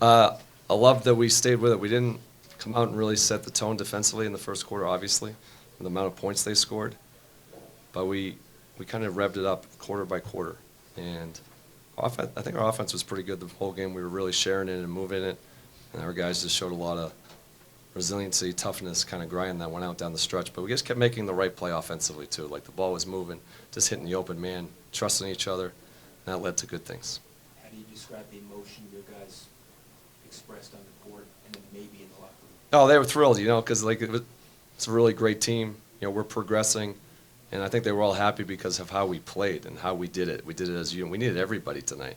I love that we stayed with it. We didn't come out and really set the tone defensively in the first quarter, obviously, with the amount of points they scored. But we kind of revved it up quarter by quarter. And I think our offense was pretty good the whole game. We were really sharing it and moving it. And our guys just showed a lot of resiliency, toughness, kind of grind that went out down the stretch. But we just kept making the right play offensively, too. Like the ball was moving, just hitting the open man, trusting each other. And that led to good things. How do you describe the emotion your guys expressed on the court and then maybe in the locker room? Oh, they were thrilled, because like it's a really great team. We're progressing. And I think they were all happy because of how we played and how we did it. We did it as a unit. We needed everybody tonight.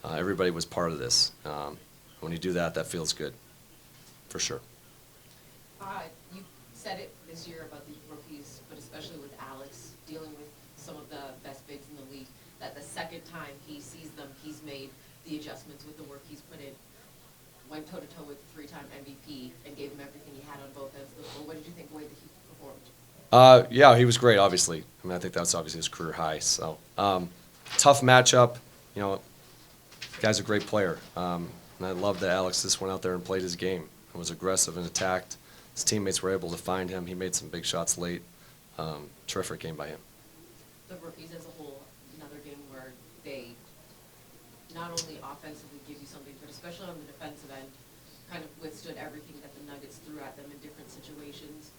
Everybody was part of this. When you do that, that feels good, for sure. You said it this year about the rookies, but especially with Alex, dealing with some of the best bigs in the league, that the second time he sees them, he's made the adjustments with the work he's put in, went toe-to-toe with the 3-time MVP, and gave him everything he had on both ends of the floor. What did you think of the way that he performed? Yeah, he was great, obviously. I mean, I think that's obviously his career high. So, tough matchup. Guy's a great player. And I love that Alex just went out there and played his game and was aggressive and attacked. His teammates were able to find him. He made some big shots late. Terrific game by him. The rookies as a whole, another game where they not only offensively give you something, but especially on the defensive end, kind of withstood everything that the Nuggets threw at them in different situations.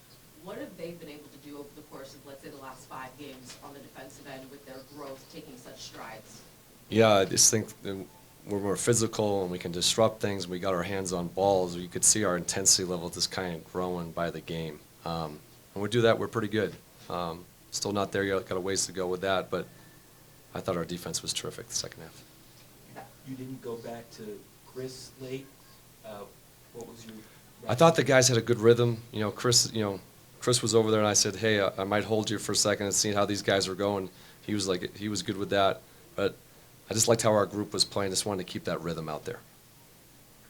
What have they been able to do over the course of, let's say, the last 5 games on the defensive end with their growth taking such strides? Yeah, I just think we're more physical and we can disrupt things. We got our hands on balls. You could see our intensity level just kind of growing by the game. When we do that, we're pretty good. Still not there yet. Got a ways to go with that, but I thought our defense was terrific the second half. You didn't go back to Chris late. What was your? I thought the guys had a good rhythm. Chris was over there, and I said, "Hey, I might hold you for a second and see how these guys are going." He was good with that, but I just liked how our group was playing. Just wanted to keep that rhythm out there.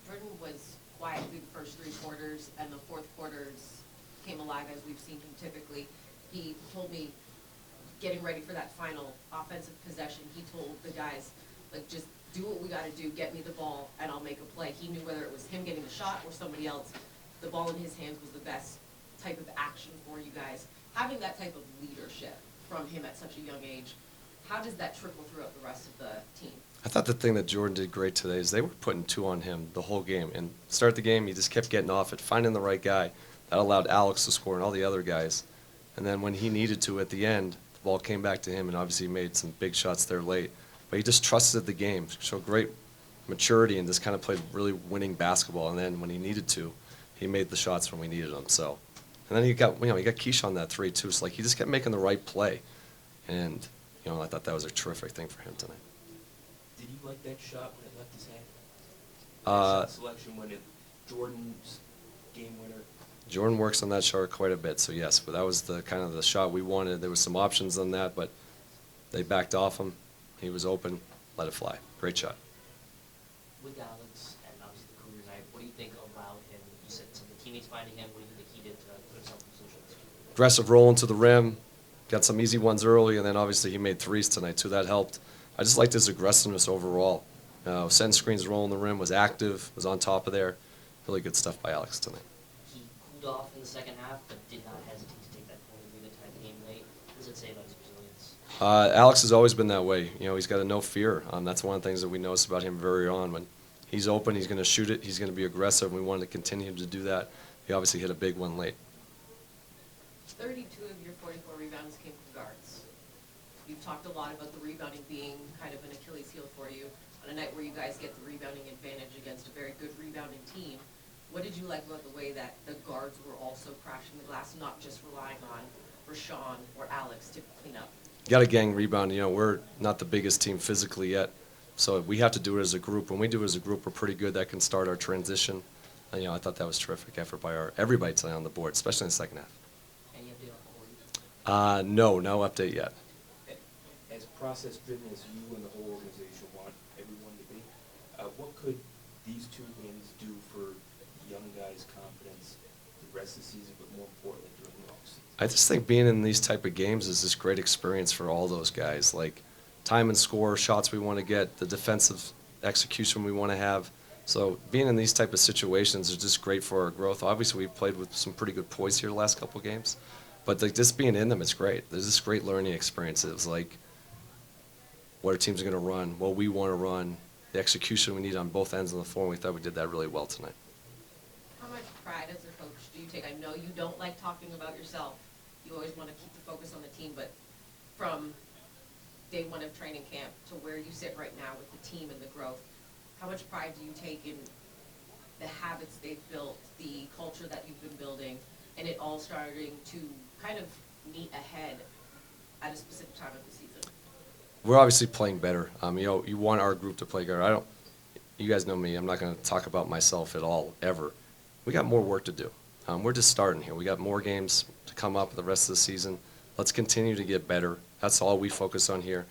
Jordan was quiet through the first 3 quarters, and the fourth quarters came alive as we've seen him typically. He told me, getting ready for that final offensive possession, he told the guys, just do what we got to do, get me the ball, and I'll make a play. He knew whether it was him getting the shot or somebody else, the ball in his hands was the best type of action for you guys. Having that type of leadership from him at such a young age, how does that trickle throughout the rest of the team? I thought the thing that Jordan did great today is they were putting 2 on him the whole game. And start the game, he just kept getting off it, finding the right guy. That allowed Alex to score and all the other guys. And then when he needed to at the end, the ball came back to him, and obviously he made some big shots there late. But he just trusted the game, showed great maturity, and just kind of played really winning basketball. And then when he needed to, he made the shots when we needed them. So, and then he got Kyshawn that 3 too. So he just kept making the right play, and I thought that was a terrific thing for him tonight. Did you like that shot when it left his hand? Shot selection when Jordan's game winner. Jordan works on that shot quite a bit, so yes. But that was the kind of the shot we wanted. There was some options on that, but they backed off him. He was open, let it fly. Great shot. With Alex and obviously the career night, what do you think allowed him? You said some of the teammates finding him. What do you think he did to put himself in positions? Aggressive rolling to the rim, got some easy ones early, and then obviously he made 3s tonight too. That helped. I just liked his aggressiveness overall. Send screens, rolling the rim, was active, was on top of there. Really good stuff by Alex tonight. He cooled off in the second half, but did not hesitate to take that point of view that tied the game late. What does it say about his resilience? Alex has always been that way. He's got a no fear. That's one of the things that we noticed about him very on. When he's open, he's going to shoot it. He's going to be aggressive. And we wanted to continue to do that. He obviously hit a big one late. 32 of your 44 rebounds came from guards. You've talked a lot about the rebounding being kind of an Achilles heel for you. On a night where you guys get the rebounding advantage against a very good rebounding team, what did you like about the way that the guards were also crashing the glass, not just relying on Rashawn or Alex to clean up? Got a gang rebound. We're not the biggest team physically yet, so we have to do it as a group. When we do it as a group, we're pretty good. That can start our transition. I thought that was terrific effort by everybody tonight on the board, especially in the second half. Any update on Corey? No update yet. As process-driven as you and the whole organization want everyone to be, what could these 2 wins do for young guys' confidence the rest of the season, but more importantly during the offseason? I just think being in these type of games is this great experience for all those guys. Like time and score, shots we want to get, the defensive execution we want to have. So being in these type of situations is just great for our growth. Obviously, we've played with some pretty good poise here the last couple of games, but like just being in them, it's great. There's this great learning experiences, like what our teams are going to run, what we want to run, the execution we need on both ends of the floor. And we thought we did that really well tonight. How much pride as a coach do you take? I know you don't like talking about yourself. You always want to keep the focus on the team, but from day one of training camp to where you sit right now with the team and the growth, how much pride do you take in the habits they've built, the culture that you've been building, and it all starting to kind of meet ahead at a specific time of the season? We're obviously playing better. You want our group to play better. You guys know me. I'm not going to talk about myself at all, ever. We got more work to do. We're just starting here. We got more games to come up the rest of the season. Let's continue to get better. That's all we focus on here.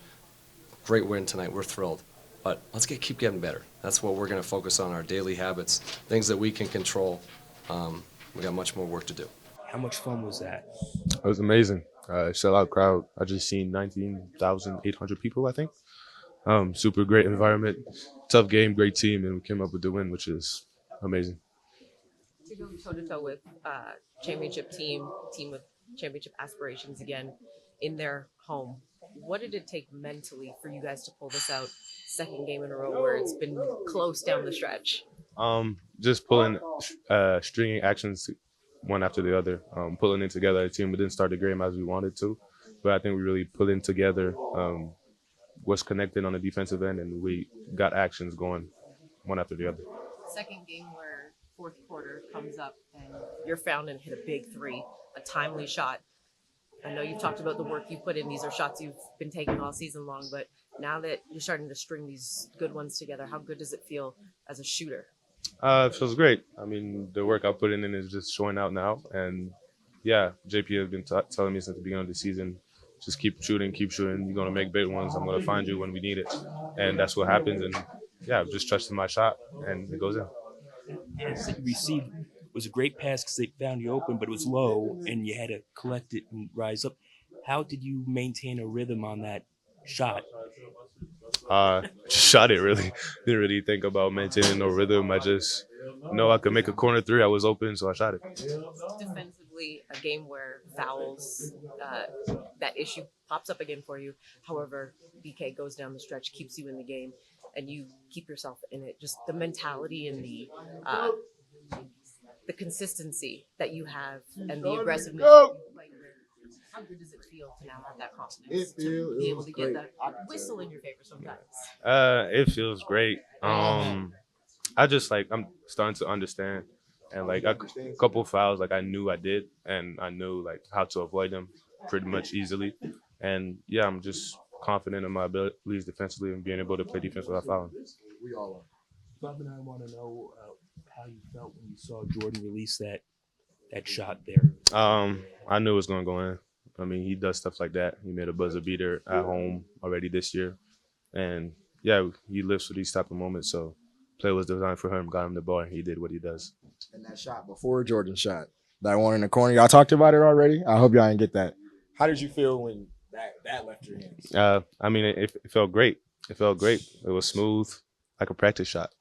Great win tonight. We're thrilled. But let's keep getting better. That's what we're going to focus on, our daily habits, things that we can control. We got much more work to do. How much fun was that? It was amazing. Sellout crowd. I just seen 19,800 people, I think. Super great environment, tough game, great team, and we came up with the win, which is amazing. To go toe-to-toe with championship team with championship aspirations again in their home. What did it take mentally for you guys to pull this out? Second game in a row where it's been close down the stretch. Just pulling, stringing actions one after the other, pulling it together. The team, we didn't start the game as we wanted to, but I think we really put in together what's connected on the defensive end, and we got actions going one after the other. Second game where fourth quarter comes up and you're found and hit a big three, a timely shot. I know you've talked about the work you put in. These are shots you've been taking all season long, but now that you're starting to string these good ones together, how good does it feel as a shooter? It feels great. I mean, the work I put in is just showing out now. And yeah, JP has been telling me since the beginning of the season, just keep shooting. You're going to make big ones. I'm going to find you when we need it. And that's what happens. And yeah, I'm just trusting my shot, and it goes in. Pass that you received was a great pass because they found you open, but it was low, and you had to collect it and rise up. How did you maintain a rhythm on that shot? Just shot it, really. Didn't really think about maintaining no rhythm. I just know I could make a corner three. I was open, so I shot it. Defensively, a game where fouls, that issue pops up again for you. However, BK goes down the stretch, keeps you in the game, and you keep yourself in it. Just the mentality and the consistency that you have and the aggressiveness that you play with. How good does it feel to now have that confidence to be able to get that whistle in your favor sometimes? It feels great. I'm starting to understand, and like a couple fouls, like I knew I did, and I knew like how to avoid them pretty much easily. And yeah, I'm just confident in my abilities defensively and being able to play defense without fouling. We all are. Bob and I want to know how you felt when you saw Jordan release that shot there. I knew it was going to go in. I mean, he does stuff like that. He made a buzzer beater at home already this year. And yeah, he lives for these type of moments. So play was designed for him, got him the ball, and he did what he does. And that shot before Jordan shot, that one in the corner, y'all talked about it already? I hope y'all didn't get that. How did you feel when that left your hands? I mean, it felt great. It felt great. It was smooth, like a practice shot.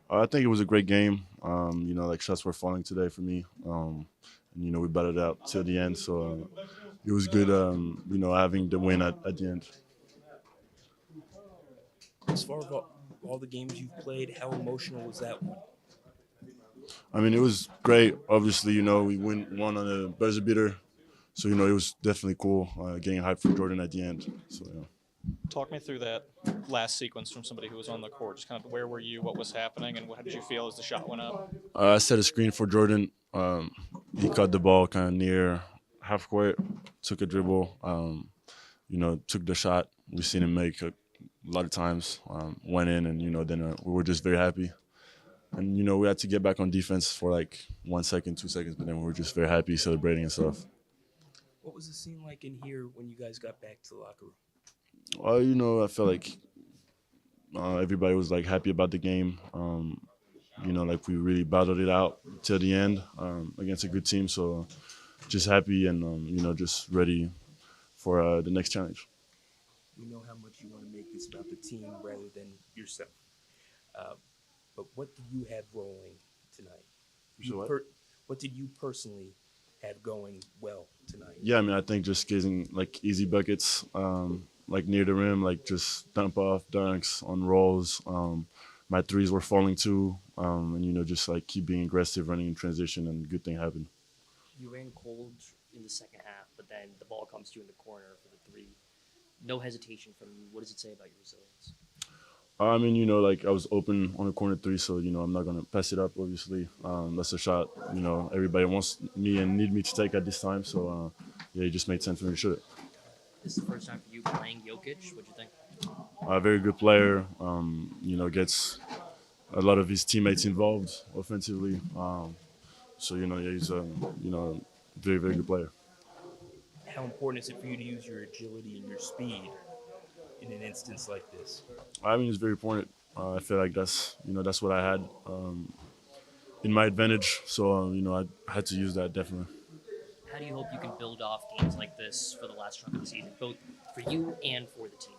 I think it was a great game. Like shots were falling today for me. And, we battled out till the end. So it was good, having the win at the end. As far as all the games you've played, how emotional was that one? I mean, it was great. Obviously, we won on a buzzer beater. So, it was definitely cool getting hyped for Jordan at the end. So, yeah. Talk me through that last sequence from somebody who was on the court. Just kind of where were you, what was happening, and how did you feel as the shot went up? I set a screen for Jordan. He caught the ball kind of near half court, took a dribble, took the shot. We've seen him make a lot of times, went in, and, then we were just very happy. And, we had to get back on defense for like 1 second, 2 seconds, but then we were just very happy celebrating and stuff. What was the scene like in here when you guys got back to the locker room? I felt like everybody was like happy about the game. Like we really battled it out till the end against a good team. So just happy and, just ready for the next challenge. We know how much you want to make this about the team rather than yourself. but what did you have rolling tonight? So what? What did you personally have going well tonight? Yeah, I mean, I think just getting like easy buckets, like near the rim, like just dump off dunks on rolls. My threes were falling too, and just like keep being aggressive, running in transition, and good thing happened. You ran cold in the second half, but then the ball comes to you in the corner for the three. No hesitation from you. What does it say about your resilience? I mean, like I was open on the corner three, so I'm not gonna pass it up. Obviously, that's a shot. Everybody wants me and need me to take at this time, so yeah, it just made sense for me to shoot it. This is the first time for you playing Jokic. What'd you think? A very good player. Gets a lot of his teammates involved offensively. So yeah, he's a very very good player. How important is it for you to use your agility and your speed in an instance like this? I mean, it's very important. I feel like that's what I had in my advantage. So I had to use that definitely. How do you hope you can build off games like this for the last chunk of the season, both for you and for the team?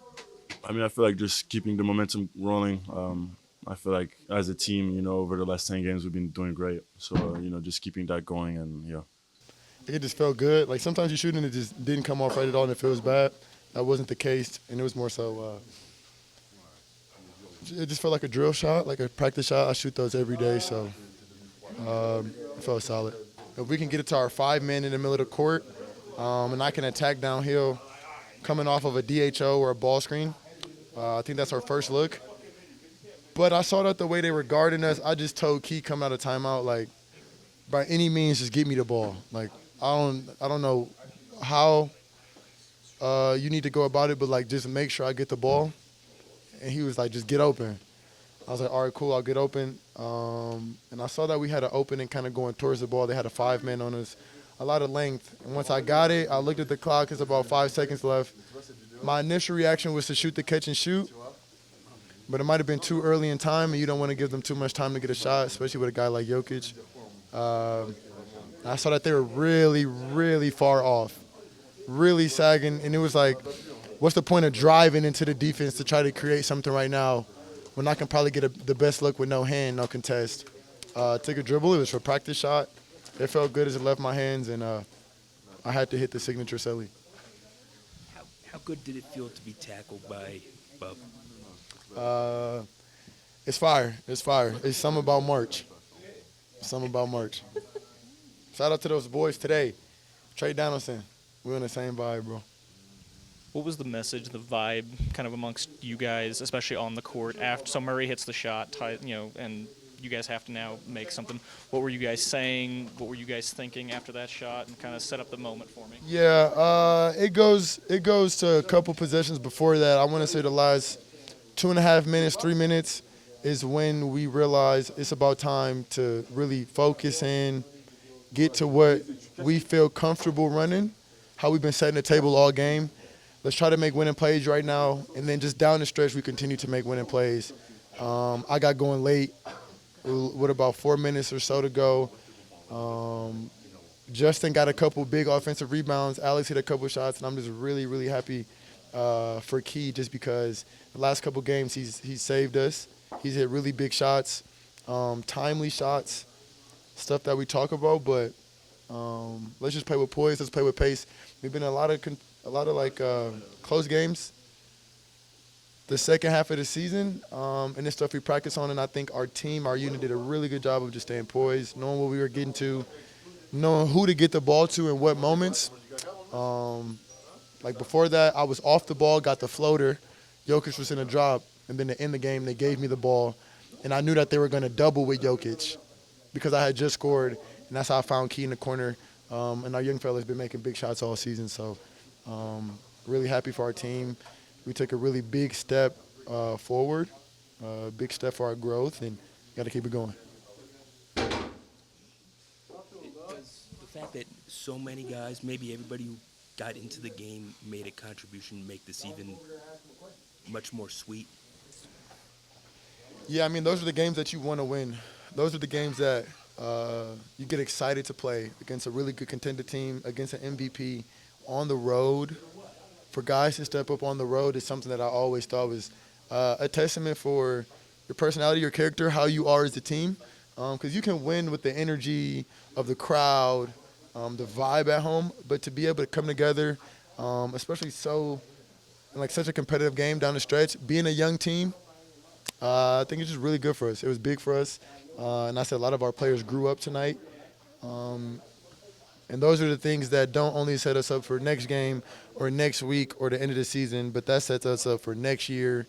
I mean, I feel like just keeping the momentum rolling. I feel like as a team, over the last 10 games, we've been doing great. So, just keeping that going and, yeah. It just felt good. Like sometimes you shoot and it just didn't come off right at all and it feels bad. That wasn't the case. And it was more so, it just felt like a drill shot, like a practice shot. I shoot those every day, so it felt solid. If we can get it to our 5-man in the middle of the court and I can attack downhill coming off of a DHO or a ball screen, I think that's our first look. But I saw that the way they were guarding us, I just told Key coming out of timeout, like, by any means, just get me the ball. Like, I don't know how you need to go about it, but, like, just make sure I get the ball. And he was like, just get open. I was like, all right, cool, I'll get open. And I saw that we had an opening kind of going towards the ball. They had a 5-man on us, a lot of length. And once I got it, I looked at the clock. It's about 5 seconds left. My initial reaction was to shoot the catch and shoot. But it might have been too early in time, and you don't want to give them too much time to get a shot, especially with a guy like Jokic. I saw that they were really, really far off, really sagging. And it was like, what's the point of driving into the defense to try to create something right now when I can probably get the best look with no hand, no contest? Took a dribble. It was for a practice shot. It felt good as it left my hands, and I had to hit the signature celly. How good did it feel to be tackled by Bub? It's fire. It's fire. It's something about March. Something about March. Shout out to those boys today. Trey Donaldson. We're on the same vibe, bro. What was the message, the vibe, kind of amongst you guys, especially on the court after? So Murray hits the shot, and you guys have to now make something. What were you guys saying? What were you guys thinking after that shot? And kind of set up the moment for me. Yeah, it goes to a couple possessions before that. I want to say the last 2.5 minutes, 3 minutes is when we realize it's about time to really focus in, get to what we feel comfortable running, how we've been setting the table all game. Let's try to make winning plays right now, and then just down the stretch, we continue to make winning plays. I got going late with about 4 minutes or so to go. Justin got a couple big offensive rebounds. Alex hit a couple shots, and I'm just really, really happy for Key just because the last couple games he's saved us. He's hit really big shots, timely shots, stuff that we talk about. But let's just play with poise. Let's play with pace. We've been in a lot of close games the second half of the season, and this stuff we practice on. And I think our team, our unit, did a really good job of just staying poised, knowing what we were getting to, knowing who to get the ball to in what moments. Like before that, I was off the ball, got the floater. Jokic was in a drop, and then to end the game, they gave me the ball. And I knew that they were going to double with Jokic because I had just scored, and that's how I found Key in the corner. And our young fella's been making big shots all season, so really happy for our team. We took a really big step forward, big step for our growth, and got to keep it going. Does the fact that so many guys, maybe everybody who got into the game made a contribution, make this even much more sweet? Yeah, I mean, those are the games that you want to win. Those are the games that you get excited to play against a really good contender team, against an MVP on the road. For guys to step up on the road is something that I always thought was a testament for your personality, your character, how you are as a team. Because you can win with the energy of the crowd, the vibe at home, but to be able to come together, especially in like such a competitive game down the stretch, being a young team, I think it's just really good for us. It was big for us, and I said a lot of our players grew up tonight. And those are the things that don't only set us up for next game or next week or the end of the season, but that sets us up for next year